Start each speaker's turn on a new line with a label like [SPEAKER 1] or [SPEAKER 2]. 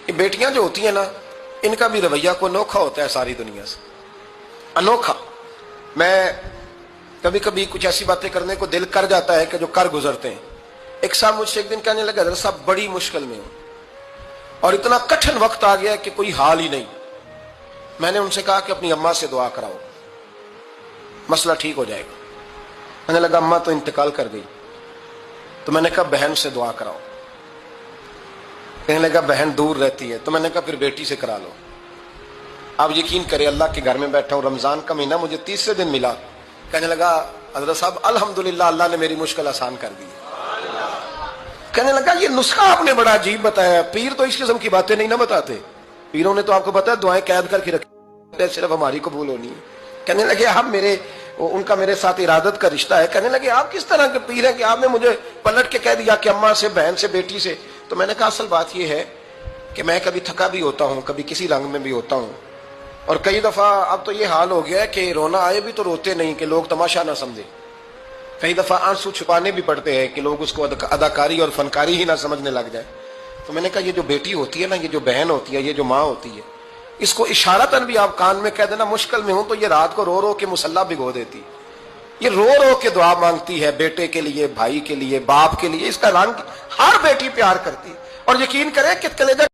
[SPEAKER 1] ये बेटियां जो होती हैं ना, इनका भी रवैया को अनोखा होता है सारी दुनिया से, अनोखा। मैं कभी कभी कुछ ऐसी बातें करने को दिल कर जाता है कि जो कर गुजरते हैं। एक साहब मुझसे एक दिन कहने लगा, हज़रत साहब बड़ी मुश्किल में हूं और इतना कठिन वक्त आ गया कि कोई हाल ही नहीं। मैंने उनसे कहा कि अपनी अम्मा से दुआ कराओ, मसला ठीक हो जाएगा। मैंने लगा अम्मा तो इंतकाल कर गई, तो मैंने कहा बहन से दुआ कराओ। कहने लगा बहन दूर रहती है, तो मैंने कहा फिर बेटी से करा लो। आप यकीन करें, अल्लाह के घर में बैठा हूं, रमजान का महीना मुझे 30 दिन मिला। कहने लगा हज़रत साहब अल्हम्दुलिल्लाह, अल्लाह ने मेरी मुश्किल आसान कर दी। कहने लगा ये नुस्खा आपने बड़ा अजीब बताया, पीर तो इस किस्म की बातें नहीं ना बताते। पीरों ने तो आपको पता है दुआएं कैद करके रखी, सिर्फ हमारी कबूल होनी है। कहने लगे आप उनका मेरे साथ इरादत का रिश्ता है। कहने लगे आप किस तरह के पीर हैं कि आपने मुझे पलट के कह दिया कि अम्मा से, बहन से, बेटी से। तो मैंने कहा असल बात यह है कि मैं कभी थका भी होता हूं, कभी किसी रंग में भी होता हूं, और कई दफा अब तो ये हाल हो गया है कि रोना आए भी तो रोते नहीं कि लोग तमाशा ना समझे। कई दफा आंसू छुपाने भी पड़ते हैं कि लोग उसको अदाकारी और फनकारी ही ना समझने लग जाए। तो मैंने कहा ये जो बेटी होती है ना, ये जो बहन होती है, ये जो माँ होती है, इसको इशारतन भी आप कान में कह देना मुश्किल में हूं, तो ये रात को रो रो के मुसल्ला भिगो देती। ये रो रो के दुआ मांगती है बेटे के लिए, भाई के लिए, बाप के लिए। इसका रंग हर बेटी प्यार करती, और यकीन करें कि कलेजा